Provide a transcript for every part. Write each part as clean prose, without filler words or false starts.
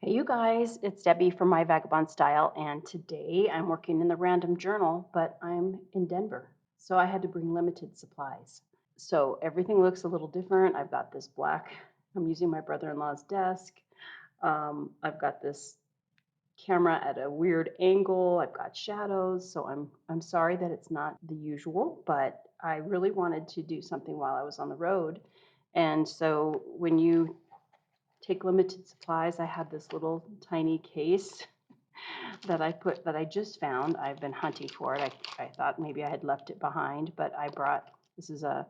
Hey, you guys, it's Debbie from My Vagabond Style, and today I'm working in the random journal, but I'm in Denver, so I had to bring limited supplies. So everything looks a little different. I've got this black, I'm using my brother-in-law's desk. I've got this camera at a weird angle. I've got shadows, so I'm sorry that it's not the usual, but I really wanted to do something while I was on the road. And so when you take limited supplies, I had this little tiny case that I just found. I've been hunting for it. I thought maybe I had left it behind, but I brought, this is a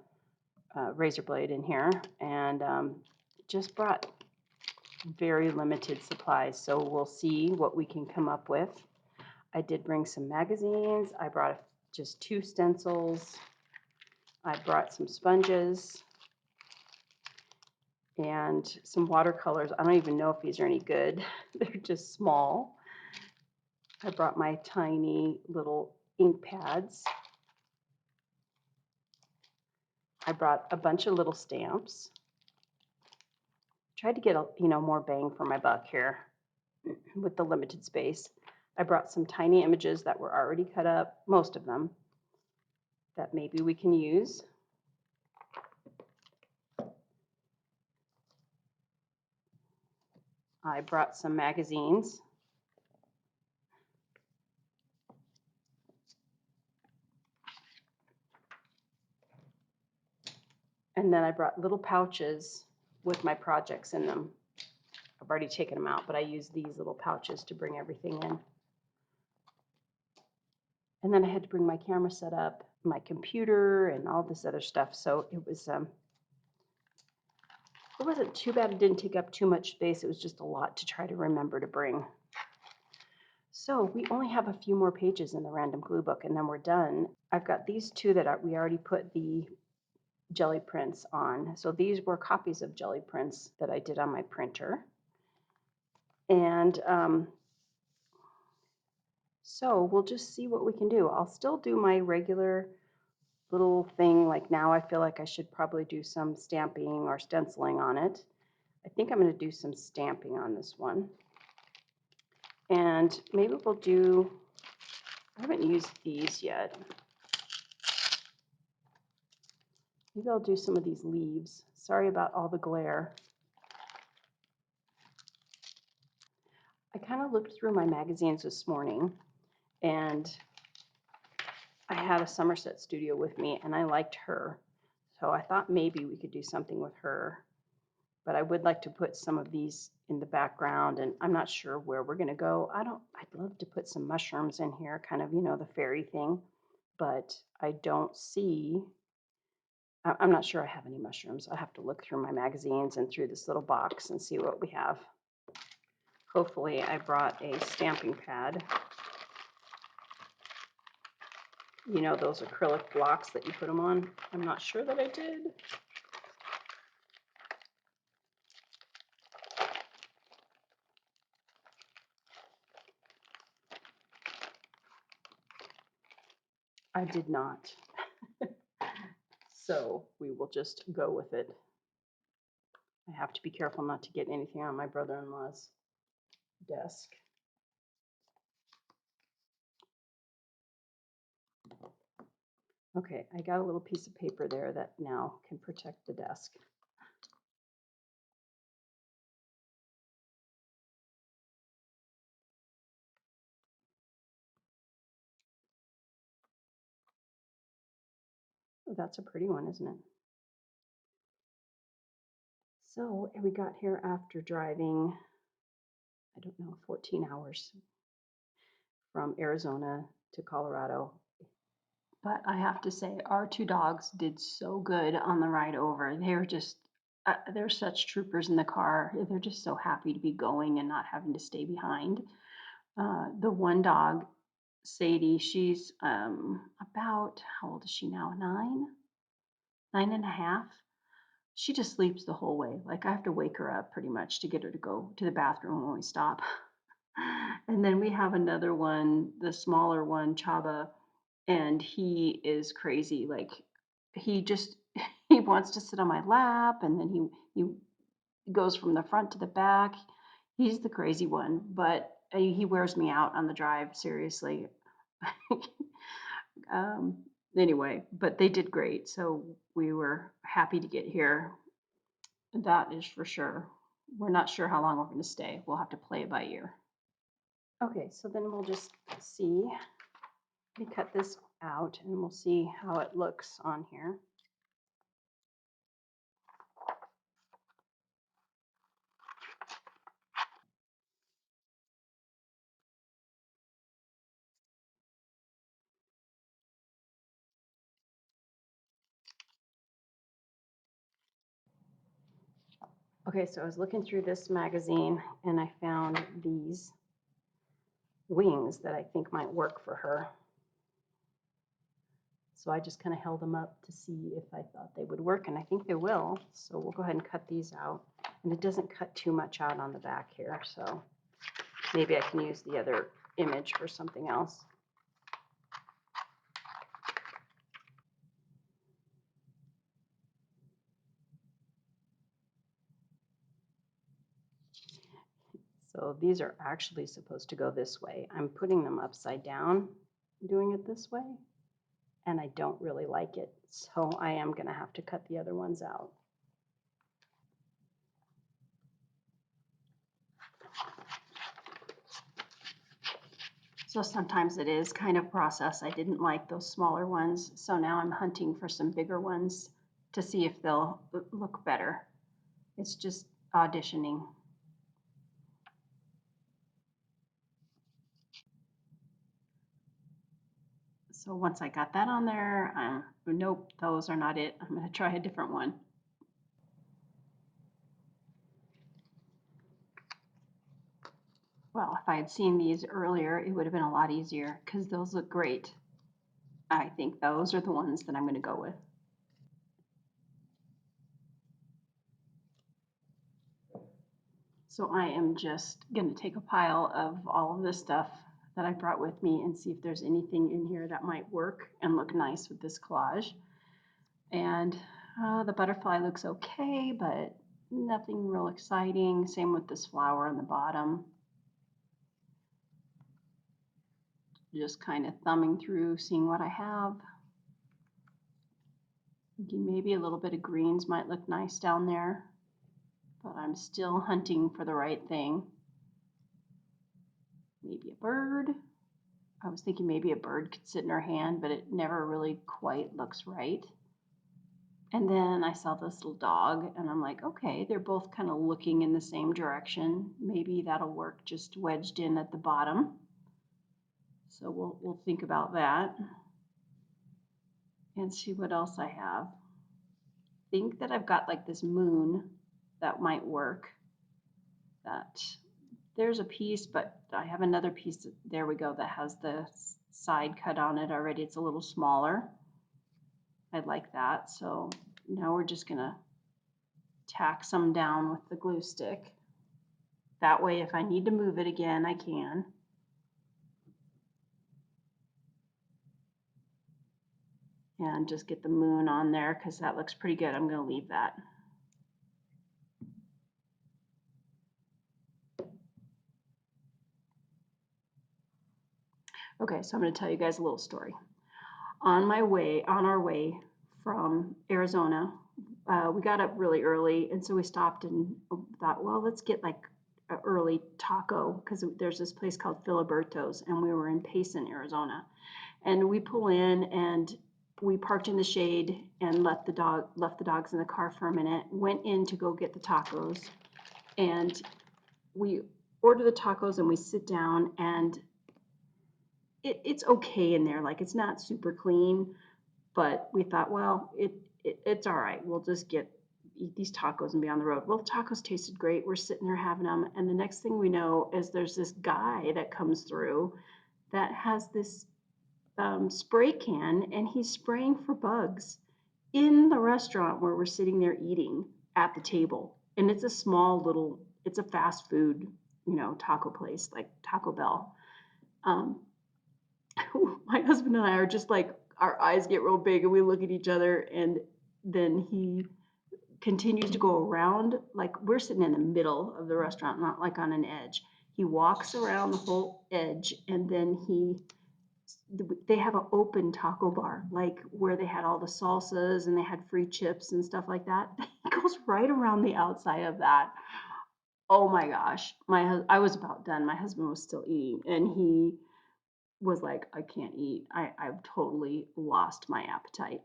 razor blade in here, and just brought very limited supplies. So we'll see what we can come up with. I did bring some magazines. I brought just 2 stencils. I brought some sponges and some watercolors. I don't even know if these are any good. They're just small. I brought my tiny little ink pads. I brought a bunch of little stamps. Tried to get more bang for my buck here with the limited space. I brought some tiny images that were already cut up, most of them, that maybe we can use. I brought some magazines. And then I brought little pouches with my projects in them. I've already taken them out, but I use these little pouches to bring everything in. And then I had to bring my camera set up, my computer, and all this other stuff. So it wasn't too bad. It didn't take up too much space. It was just a lot to try to remember to bring. So we only have a few more pages in the random glue book, and then we're done. I've got these two that we already put the jelly prints on. So these were copies of jelly prints that I did on my printer. And so we'll just see what we can do. I'll still do my regular little thing. Like now I feel like I should probably do some stamping or stenciling on it. I think I'm going to do some stamping on this one. And maybe we'll do, I haven't used these yet. Maybe I'll do some of these leaves. Sorry about all the glare. I kind of looked through my magazines this morning, and I had a Somerset studio with me, and I liked her. So I thought maybe we could do something with her. But I would like to put some of these in the background, and I'm not sure where we're going to go. I'd love to put some mushrooms in here, kind of, the fairy thing, but I don't see, I'm not sure I have any mushrooms. I have to look through my magazines and through this little box and see what we have. Hopefully I brought a stamping pad. Those acrylic blocks that you put them on. I'm not sure that I did. I did not. So we will just go with it. I have to be careful not to get anything on my brother-in-law's desk. Okay, I got a little piece of paper there that now can protect the desk. Oh, that's a pretty one, isn't it? So we got here after driving, I don't know, 14 hours from Arizona to Colorado. But I have to say, our two dogs did so good on the ride over. They're such troopers in the car. They're just so happy to be going and not having to stay behind. The one dog, Sadie, she's about, how old is she now? 9.5. She just sleeps the whole way. Like I have to wake her up pretty much to get her to go to the bathroom when we stop. And then we have another one, the smaller one, Chaba, and he is crazy. Like he just he wants to sit on my lap, and then he goes from the front to the back. He's the crazy one, but he wears me out on the drive, seriously. Um, anyway, but they did great, so we were happy to get here. That is for sure. We're not sure how long we're going to stay. We'll have to play it by ear. Okay, so then we'll just see. Let me cut this out and we'll see how it looks on here. Okay, so I was looking through this magazine and I found these wings that I think might work for her. So I just kind of held them up to see if I thought they would work, and I think they will. So we'll go ahead and cut these out. And it doesn't cut too much out on the back here, so maybe I can use the other image for something else. So these are actually supposed to go this way. I'm putting them upside down, doing it this way, and I don't really like it. So I am going to have to cut the other ones out. So sometimes it is kind of process. I didn't like those smaller ones, so now I'm hunting for some bigger ones to see if they'll look better. It's just auditioning. So once I got that on there, nope, those are not it. I'm going to try a different one. Well, if I had seen these earlier, it would have been a lot easier because those look great. I think those are the ones that I'm going to go with. So I am just going to take a pile of all of this stuff that I brought with me and see if there's anything in here that might work and look nice with this collage. And the butterfly looks okay, but nothing real exciting. Same with this flower on the bottom. Just kind of thumbing through, seeing what I have. Thinking maybe a little bit of greens might look nice down there, but I'm still hunting for the right thing. Maybe a bird. I was thinking maybe a bird could sit in her hand, but it never really quite looks right. And then I saw this little dog, and I'm like, okay, they're both kind of looking in the same direction. Maybe that'll work just wedged in at the bottom. So we'll think about that and see what else I have. I think that I've got like this moon that might work. That there's a piece, but I have another piece. There we go. That has the side cut on it already. It's a little smaller. I like that. So now we're just gonna tack some down with the glue stick. That way, if I need to move it again, I can. And just get the moon on there because that looks pretty good. I'm going to leave that. Okay, so I'm going to tell you guys a little story. On our way from Arizona, we got up really early, and so we stopped and thought, well, let's get like an early taco because there's this place called Filiberto's, and we were in Payson, Arizona. And we pull in and we parked in the shade and left the dogs in the car for a minute, went in to go get the tacos, and we order the tacos and we sit down, and it's okay in there. Like, it's not super clean, but we thought, well, it's all right. We'll just eat these tacos and be on the road. Well, the tacos tasted great. We're sitting there having them, and the next thing we know is there's this guy that comes through that has this spray can, and he's spraying for bugs in the restaurant where we're sitting there eating at the table. And it's a small little, it's a fast food, taco place like Taco Bell. Um, my husband and I are just like, our eyes get real big and we look at each other, and then continues to go around, like we're sitting in the middle of the restaurant, not like on an edge. He walks around the whole edge, and then they have an open taco bar, like where they had all the salsas and they had free chips and stuff like that. He goes right around the outside of that. Oh my gosh, I was about done. My husband was still eating, and he was like, I can't eat. I've totally lost my appetite.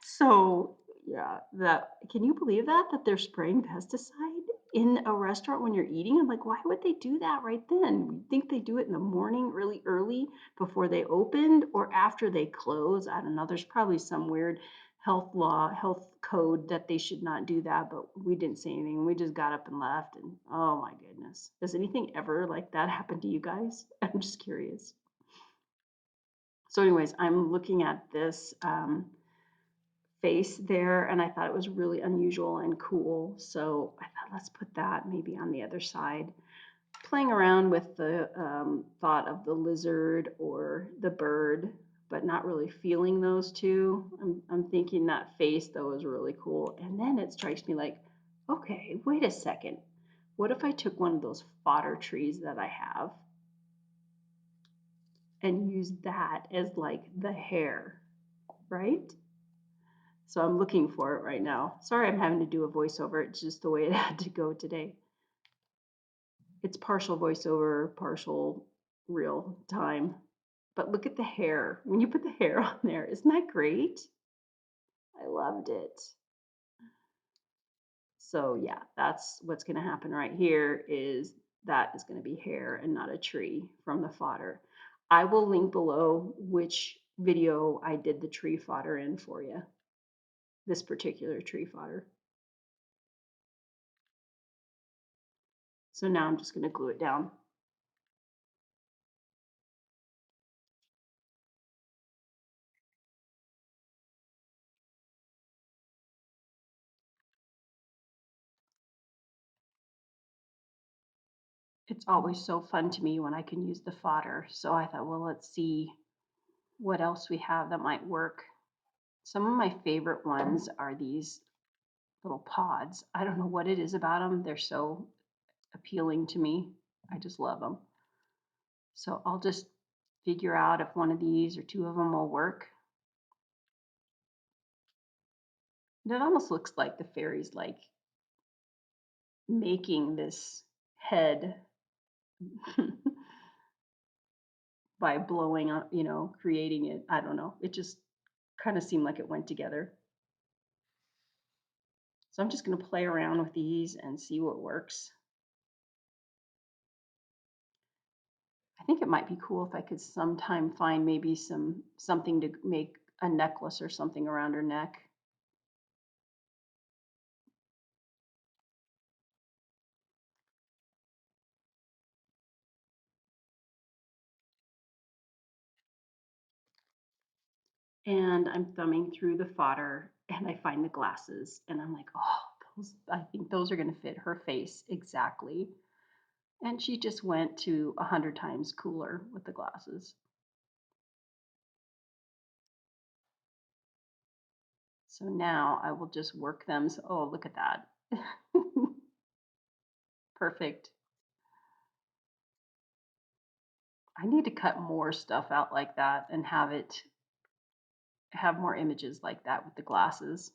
So yeah, that can you believe that they're spraying pesticide in a restaurant when you're eating? I'm like, why would they do that right then? You think they do it in the morning, really early before they opened, or after they close? I don't know. There's probably some weird health code that they should not do that, but we didn't say anything. We just got up and left, and oh my goodness. Does anything ever like that happen to you guys? I'm just curious. So anyways, I'm looking at this face there, and I thought it was really unusual and cool. So I thought, let's put that maybe on the other side. Playing around with the thought of the lizard or the bird, but not really feeling those two. I'm thinking that face though is really cool. And then it strikes me like, okay, wait a second. What if I took one of those fodder trees that I have and used that as like the hair, right? So I'm looking for it right now. Sorry, I'm having to do a voiceover. It's just the way it had to go today. It's partial voiceover, partial real time. But look at the hair. When you put the hair on there, isn't that great? I loved it. So yeah, that's what's going to happen right here is that is going to be hair and not a tree from the fodder. I will link below which video I did the tree fodder in for you. This particular tree fodder. So now I'm just going to glue it down. It's always so fun to me when I can use the fodder. So I thought, well, let's see what else we have that might work. Some of my favorite ones are these little pods. I don't know what it is about them. They're so appealing to me. I just love them. So I'll just figure out if one of these or two of them will work. And it almost looks like the fairy's like making this head by blowing up, creating it. I don't know. It just kind of seemed like it went together. So I'm just going to play around with these and see what works. I think it might be cool if I could sometime find maybe something to make a necklace or something around her neck. And I'm thumbing through the fodder and I find the glasses and I'm like, oh, I think those are going to fit her face exactly. And she just went to 100 times cooler with the glasses. So now I will just work them. So, oh, look at that. Perfect. I need to cut more stuff out like that and have more images like that with the glasses.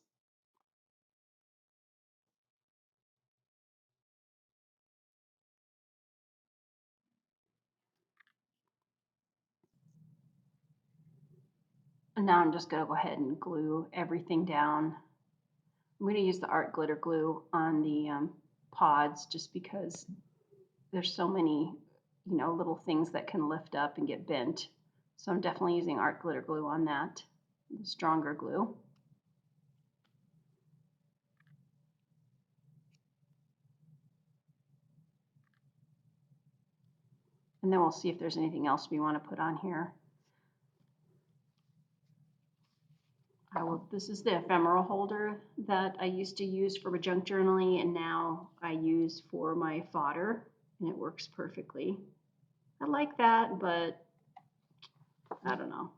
And now I'm just going to go ahead and glue everything down. I'm going to use the art glitter glue on the pods just because there's so many, little things that can lift up and get bent. So I'm definitely using art glitter glue on that, stronger glue. And then we'll see if there's anything else we want to put on here. This is the ephemera holder that I used to use for my junk journaling and now I use for my fodder and it works perfectly. I like that, but I don't know.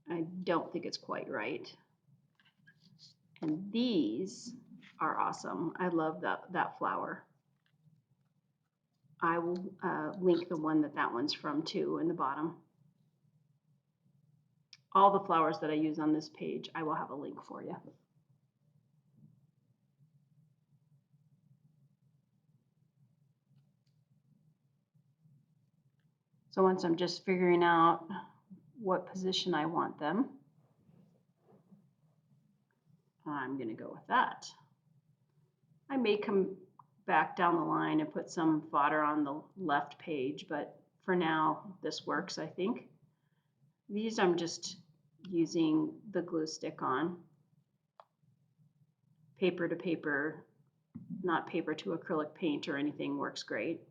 I don't think it's quite right. And these are awesome. I love that flower. I will link the one that one's from too in the bottom. All the flowers that I use on this page, I will have a link for you. So once I'm just figuring out what position I want them, I'm going to go with that. I may come back down the line and put some fodder on the left page, but for now, this works, I think. These I'm just using the glue stick on. Paper to paper, not paper to acrylic paint or anything, works great.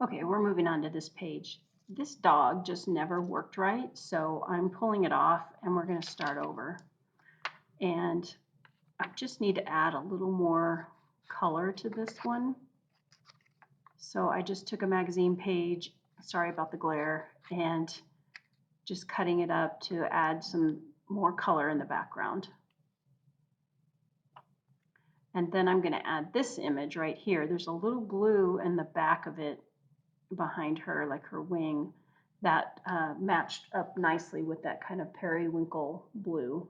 Okay, we're moving on to this page. This dog just never worked right, so I'm pulling it off and we're going to start over. And I just need to add a little more color to this one. So I just took a magazine page, sorry about the glare, and just cutting it up to add some more color in the background. And then I'm going to add this image right here. There's a little blue in the back of it behind her, like her wing, that matched up nicely with that kind of periwinkle blue.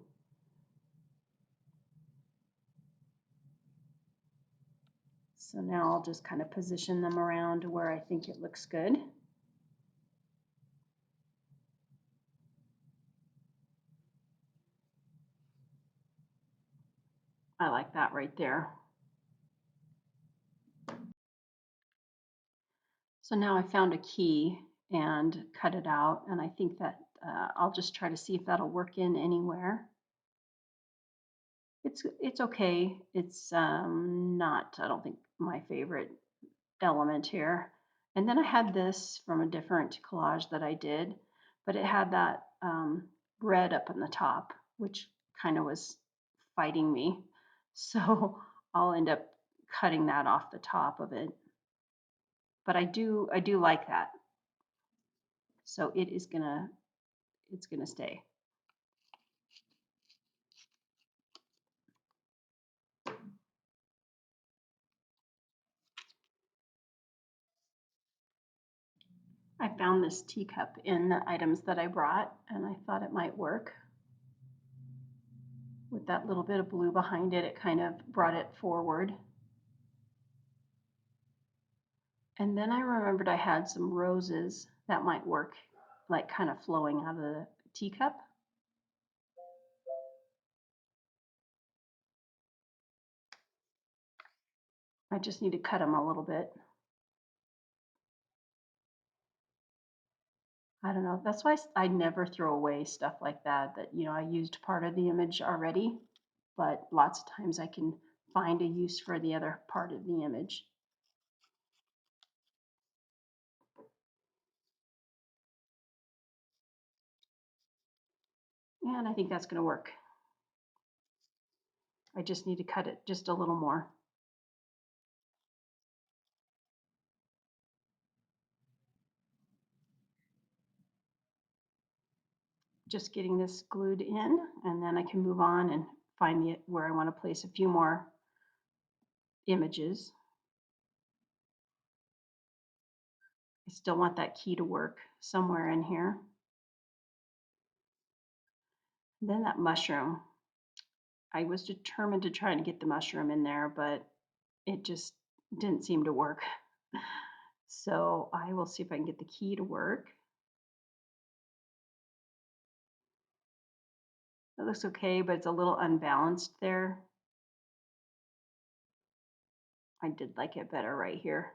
So now I'll just kind of position them around to where I think it looks good. I like that right there. So now I found a key and cut it out, and I think that I'll just try to see if that'll work in anywhere. It's okay. It's not, I don't think, my favorite element here. And then I had this from a different collage that I did, but it had that red up on the top, which kind of was fighting me. So I'll end up cutting that off the top of it. But I do like that. So it's gonna stay. I found this teacup in the items that I brought, and I thought it might work. With that little bit of blue behind it, it kind of brought it forward. And then I remembered I had some roses that might work, like kind of flowing out of the teacup. I just need to cut them a little bit. I don't know. That's why I never throw away stuff like that, I used part of the image already, but lots of times I can find a use for the other part of the image. And I think that's going to work. I just need to cut it just a little more. Just getting this glued in, and then I can move on and find where I want to place a few more images. I still want that key to work somewhere in here. And then that mushroom. I was determined to try to get the mushroom in there, but it just didn't seem to work. So I will see if I can get the key to work. It looks okay, but it's a little unbalanced there. I did like it better right here.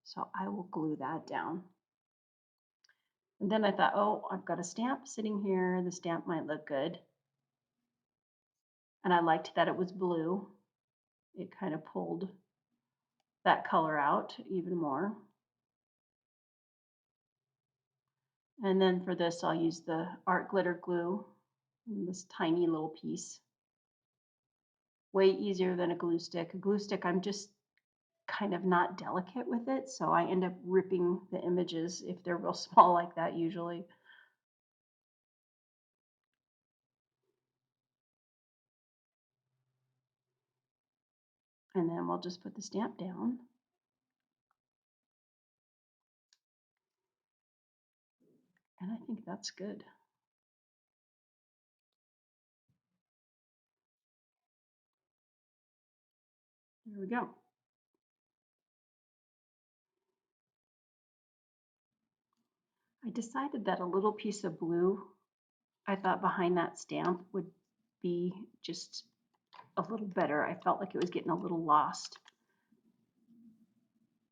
So I will glue that down. And then I thought, oh, I've got a stamp sitting here. The stamp might look good. And I liked that it was blue. It kind of pulled that color out even more. And then for this, I'll use the art glitter glue, this tiny little piece. Way easier than a glue stick. A glue stick, I'm just kind of not delicate with it, so I end up ripping the images if they're real small like that usually. And then we'll just put the stamp down. And I think that's good. There we go. I decided that a little piece of blue, I thought behind that stamp would be just a little better. I felt like it was getting a little lost.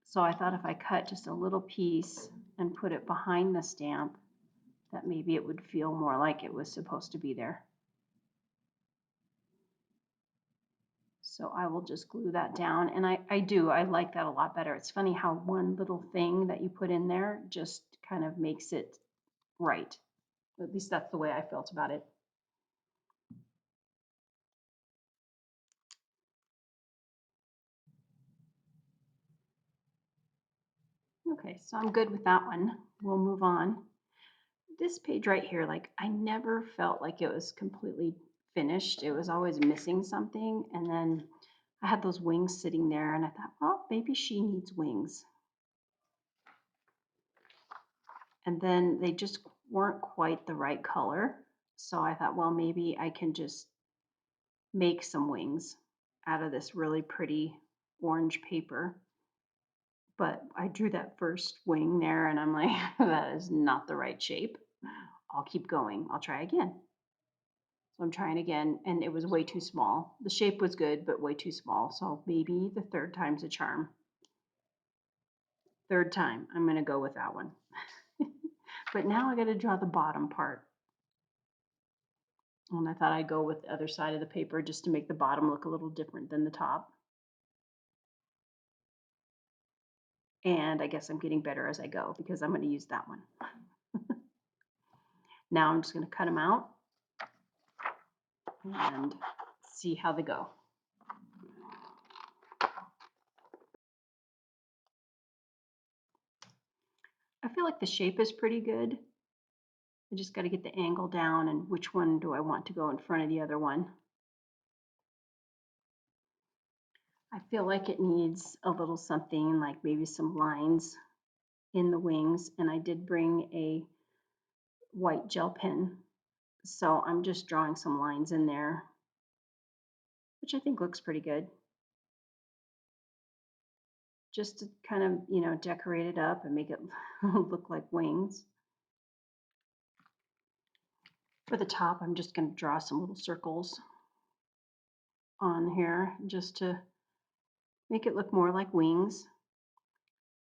So I thought if I cut just a little piece and put it behind the stamp, that maybe it would feel more like it was supposed to be there. So I will just glue that down. And I like that a lot better. It's funny how one little thing that you put in there just kind of makes it right. At least that's the way I felt about it. Okay, so I'm good with that one. We'll move on. This page right here, like I never felt like it was completely finished. It was always missing something. And then I had those wings sitting there and I thought, well, maybe she needs wings. And then they just weren't quite the right color. So I thought, well, maybe I can just make some wings out of this really pretty orange paper. But I drew that first wing there and I'm like, that is not the right shape. I'll keep going. I'll try again. So I'm trying again and it was way too small. The shape was good, but way too small. So maybe the third time's a charm. Third time, I'm going to go with that one. But now I got to draw the bottom part. And I thought I'd go with the other side of the paper just to make the bottom look a little different than the top. And I guess I'm getting better as I go because I'm going to use that one. Now I'm just going to cut them out and see how they go. I feel like the shape is pretty good. I just got to get the angle down and which one do I want to go in front of the other one. I feel like it needs a little something like maybe some lines in the wings, and I did bring a white gel pen, so I'm just drawing some lines in there, which I think looks pretty good. Just to kind of, you know, decorate it up and make it look like wings. For the top, I'm just going to draw some little circles on here just to make it look more like wings.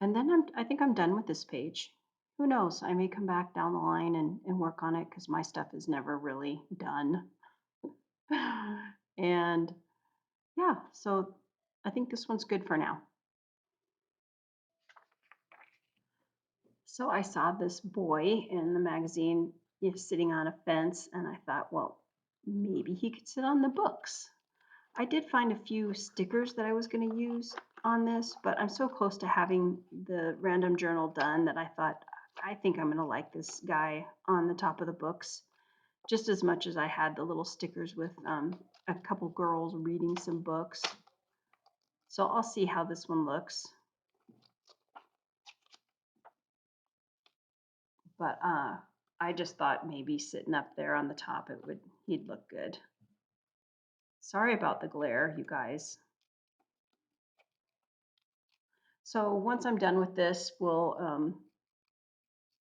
And then I think I'm done with this page. Who knows? I may come back down the line and work on it because my stuff is never really done. And yeah, so I think this one's good for now. So I saw this boy in the magazine, you know, sitting on a fence, and I thought, well, maybe he could sit on the books. I did find a few stickers that I was going to use on this, but I'm so close to having the random journal done that I thought, I think I'm going to like this guy on the top of the books just as much as I had the little stickers with a couple girls reading some books. So I'll see how this one looks. But I just thought maybe sitting up there on the top, he'd look good. Sorry about the glare, you guys. So once I'm done with this,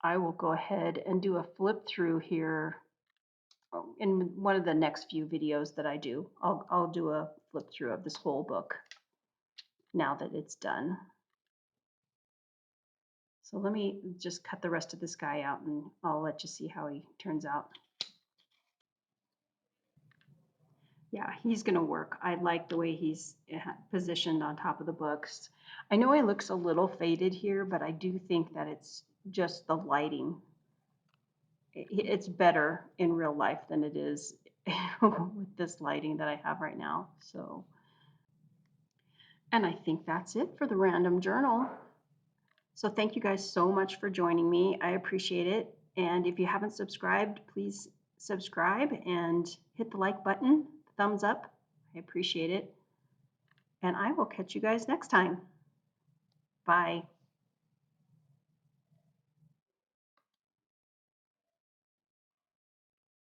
I will go ahead and do a flip through here in one of the next few videos that I do. I'll do a flip through of this whole book now that it's done. So let me just cut the rest of this guy out and I'll let you see how he turns out. Yeah, he's going to work. I like the way he's positioned on top of the books. I know he looks a little faded here, but I do think that it's just the lighting It's better in real life than it is with this lighting that I have right now. So, and I think that's it for the random journal. So thank you guys so much for joining me. I appreciate it. And if you haven't subscribed, please subscribe and hit the like button, thumbs up. I appreciate it. And I will catch you guys next time. Bye.